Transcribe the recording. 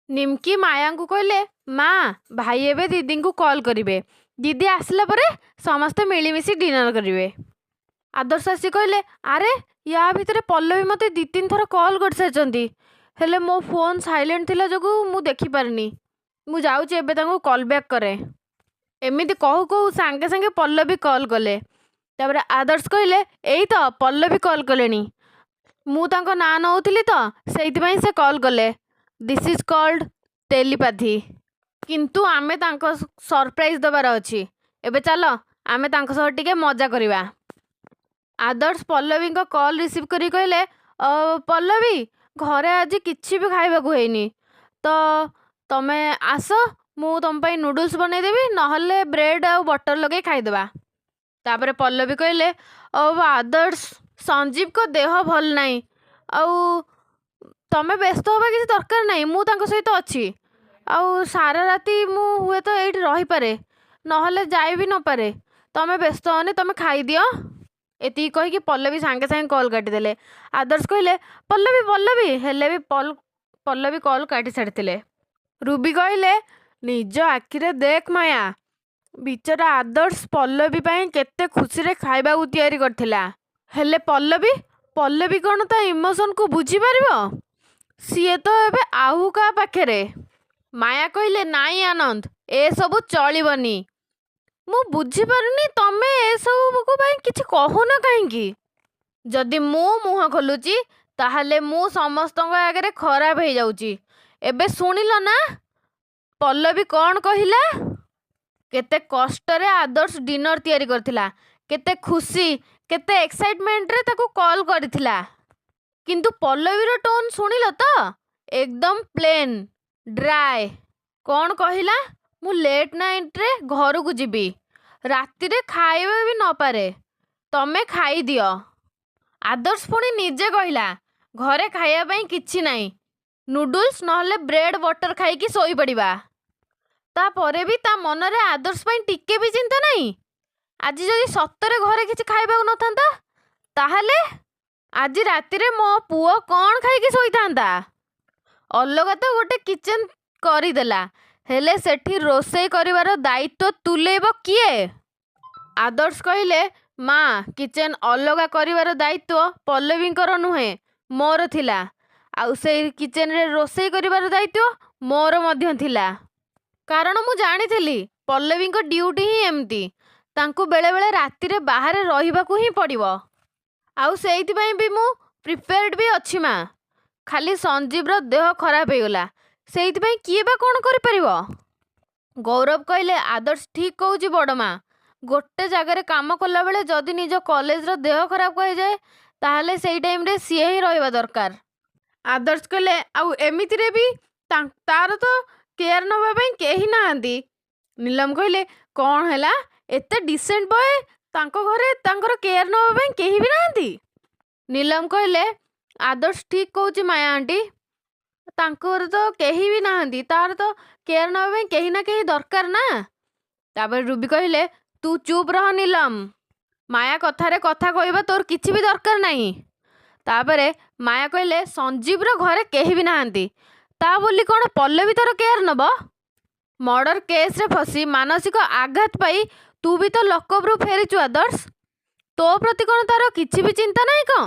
ନିମ୍କି ମାୟାଙ୍କୁ କହିଲେ, ମା ଭାଇ ଏବେ ଦିଦିଙ୍କୁ କଲ୍ କରିବେ। ଦିଦି ଆସିଲା ପରେ ସମସ୍ତେ ମିଳିମିଶି ଡିନର କରିବେ। ଆଦର୍ଶ ଆସି କହିଲେ, ଆରେ ୟା ଭିତରେ ପଲ୍ଲବୀ ମୋତେ 2-3 ଥର କଲ୍ କରିସାରିଛନ୍ତି, ହେଲେ ମୋ ଫୋନ୍ ସାଇଲେଣ୍ଟ ଥିଲା ଯୋଗୁଁ ମୁଁ ଦେଖିପାରିନି। ମୁଁ ଯାଉଛି ଏବେ ତାଙ୍କୁ କଲ୍ ବ୍ୟାକ୍ କରେ। ଏମିତି କହୁ କହୁ ସାଙ୍ଗେ ସାଙ୍ଗେ ପଲ୍ଲବୀ କଲ୍ କଲେ। ତାପରେ ଆଦର୍ଶ କହିଲେ, ଏଇ ତ ପଲ୍ଲବୀ କଲ୍ କଲେଣି। ମୁଁ ତାଙ୍କ ନାଁ ନେଉଥିଲି ତ ସେଇଥିପାଇଁ ସେ କଲ୍ କଲେ। This is called telepathy. କିନ୍ତୁ ଆମେ ତାଙ୍କ ସରପ୍ରାଇଜ୍ ଦେବାର ଅଛି। ଏବେ ଚାଲ ଆମେ ତାଙ୍କ ସହ ଟିକେ ମଜା କରିବା। ଆଦର୍ଶ ପଲ୍ଲବୀଙ୍କ କଲ୍ ରିସିଭ୍ କରି କହିଲେ, ପଲ୍ଲବୀ ଘରେ ଆଜି କିଛି ବି ଖାଇବାକୁ ହେଇନି, ତ ତମେ ଆସ, ମୁଁ ତମ ପାଇଁ ନୁଡଲ୍ସ ବନେଇଦେବି, ନହେଲେ ବ୍ରେଡ୍ ଆଉ ବଟର ଲଗେଇ ଖାଇଦେବା। ତାପରେ ପଲ୍ଲବୀ କହିଲେ, ଆଦର୍ଶ ସଞ୍ଜୀବଙ୍କ ଦେହ ଭଲ ନାହିଁ, ଆଉ ତମେ ବ୍ୟସ୍ତ ହେବା କିଛି ଦରକାର ନାହିଁ, ମୁଁ ତାଙ୍କ ସହିତ ଅଛି। ଆଉ ସାରା ରାତି ମୁଁ ହୁଏତ ଏଇଠି ରହିପାରେ, ନହେଲେ ଯାଇ ବି ନପାରେ। ତମେ ବ୍ୟସ୍ତ ହନି, ତମେ ଖାଇଦିଅ। ଏତିକି କହିକି ପଲ୍ଲବୀ ସାଙ୍ଗେ ସାଙ୍ଗେ କଲ୍ କାଟିଦେଲେ। ଆଦର୍ଶ କହିଲେ, ପଲ୍ଲବୀ ହେଲେ ବି ପଲ୍ଲବୀ କଲ୍ କାଟି ସାରିଥିଲେ। ରୁବି କହିଲେ, ନିଜ ଆଖିରେ ଦେଖ ମାୟା, ବିଚରା ଆଦର୍ଶ ପଲ୍ଲବୀ ପାଇଁ କେତେ ଖୁସିରେ ଖାଇବାକୁ ତିଆରି କରିଥିଲା। ହେଲେ ପଲ୍ଲବୀ କ'ଣ ତା ଇମୋସନକୁ ବୁଝିପାରିବ? ସିଏ ତ ଏବେ ଆଉ କାହା ପାଖରେ। ମାୟା କହିଲେ, ନାଇଁ ଆନନ୍ଦ, ଏସବୁ ଚଳିବନି। ମୁଁ ବୁଝିପାରୁନି ତମେ ଏସବୁ ପାଇଁ କିଛି କହୁନ କାହିଁକି? ଯଦି ମୁଁ ମୁହଁ ଖୋଲୁଛି ତାହେଲେ ମୁଁ ସମସ୍ତଙ୍କ ଆଗରେ ଖରାପ ହେଇଯାଉଛି। ଏବେ ଶୁଣିଲ ନା ପଲ୍ଲବୀ କ'ଣ କହିଲା? କେତେ କଷ୍ଟରେ ଆଦର୍ଶ ଡିନର ତିଆରି କରିଥିଲା, କେତେ ଖୁସି, କେତେ ଏକ୍ସାଇଟମେଣ୍ଟରେ ତାକୁ କଲ୍ କରିଥିଲା। କିନ୍ତୁ ପଲ୍ଲବୀର ଟୋନ୍ ଶୁଣିଲ ତ? ଏକଦମ ପ୍ଲେନ୍, ଡ୍ରାଏ। କ'ଣ କହିଲା? ମୁଁ ଲେଟ୍ ନାଇଟ୍ରେ ଘରକୁ ଯିବି, ରାତିରେ ଖାଇବା ବି ନପାରେ, ତମେ ଖାଇଦିଅ। ଆଦର୍ଶ ପୁଣି ନିଜେ କହିଲା, ଘରେ ଖାଇବା ପାଇଁ କିଛି ନାହିଁ, ନୁଡଲ୍ସ ନହେଲେ ବ୍ରେଡ୍ ବଟର ଖାଇକି ଶୋଇପଡ଼ିବା। ତାପରେ ବି ତା ମନରେ ଆଦର୍ଶ ପାଇଁ ଟିକେ ବି ଚିନ୍ତା ନାହିଁ। ଆଜି ଯଦି ସତରେ ଘରେ କିଛି ଖାଇବାକୁ ନଥାନ୍ତା, ତାହେଲେ ଆଜି ରାତିରେ ମୋ ପୁଅ କ'ଣ ଖାଇକି ଶୋଇଥାନ୍ତା? ଅଲଗା ତ ଗୋଟେ କିଚେନ୍ କରିଦେଲା, ହେଲେ ସେଠି ରୋଷେଇ କରିବାର ଦାୟିତ୍ୱ ତୁଲେଇବ କିଏ? ଆଦର୍ଶ କହିଲେ, ମା କିଚେନ୍ ଅଲଗା କରିବାର ଦାୟିତ୍ୱ ପଲ୍ଲବୀଙ୍କର ନୁହେଁ, ମୋର ଥିଲା। ଆଉ ସେଇ କିଚେନ୍ରେ ରୋଷେଇ କରିବାର ଦାୟିତ୍ୱ ମୋର ମଧ୍ୟ ଥିଲା। କାରଣ ମୁଁ ଜାଣିଥିଲି ପଲ୍ଲବୀଙ୍କ ଡ୍ୟୁଟି ହିଁ ଏମିତି, ତାଙ୍କୁ ବେଳେବେଳେ ରାତିରେ ବାହାରେ ରହିବାକୁ ହିଁ ପଡ଼ିବ। ଆଉ ସେଇଥିପାଇଁ ବି ମୁଁ ପ୍ରିପେୟାର୍ଡ ବି ଅଛି ମା। ଖାଲି ସଞ୍ଜୀବର ଦେହ ଖରାପ ହେଇଗଲା, ସେଇଥିପାଇଁ କିଏ ବା କ'ଣ କରିପାରିବ? ଗୌରବ କହିଲେ, ଆଦର୍ଶ ଠିକ୍ କହୁଛି ବଡ଼ ମା। ଗୋଟେ ଜାଗାରେ କାମ କଲାବେଳେ ଯଦି ନିଜ କଲେଜର ଦେହ ଖରାପ ହେଇଯାଏ, ତାହେଲେ ସେଇ ଟାଇମ୍ରେ ସିଏ ହିଁ ରହିବା ଦରକାର। ଆଦର୍ଶ କହିଲେ, ଆଉ ଏମିତିରେ ବି ତାର ତ କେୟାର ନେବା ପାଇଁ କେହି ନାହାନ୍ତି। ନୀଲମ କହିଲେ, କ'ଣ ହେଲା? ଏତେ ଡିସେଣ୍ଟ ବୟ, ତାଙ୍କ ଘରେ ତାଙ୍କର କେୟାର ନେବା ପାଇଁ କେହି ବି ନାହାନ୍ତି? ନୀଲମ କହିଲେ, ଆଦର୍ଶ ଠିକ୍ କହୁଛି ମାୟା ଆଣ୍ଟି, ତାଙ୍କର ତ କେହି ବି ନାହାନ୍ତି, ତାର ତ କେୟାର ନେବା ପାଇଁ କେହି ନା କେହି ଦରକାର ନା। ତାପରେ ରୁବି କହିଲେ, ତୁ ଚୁପ୍ ରହ ନୀଲମ, ମାୟା କଥାରେ କଥା କହିବା ତୋର କିଛି ବି ଦରକାର ନାହିଁ। ତାପରେ ମାୟା କହିଲେ, ସଞ୍ଜୀବର ଘରେ କେହି ବି ନାହାନ୍ତି, ତା ବୋଲି କ'ଣ ପଲ୍ଲବୀ ତାର କେୟାର ନେବ? ମର୍ଡର କେସ୍ରେ ଫସି ମାନସିକ ଆଘାତ ପାଇ ତୁ ବି ତ ଲକଅପ୍ରୁ ଫେରିଛୁ ଆଦର୍ଶ, ତୋ ପ୍ରତି କ'ଣ ତାର କିଛି ବି ଚିନ୍ତା ନାହିଁ କ'ଣ?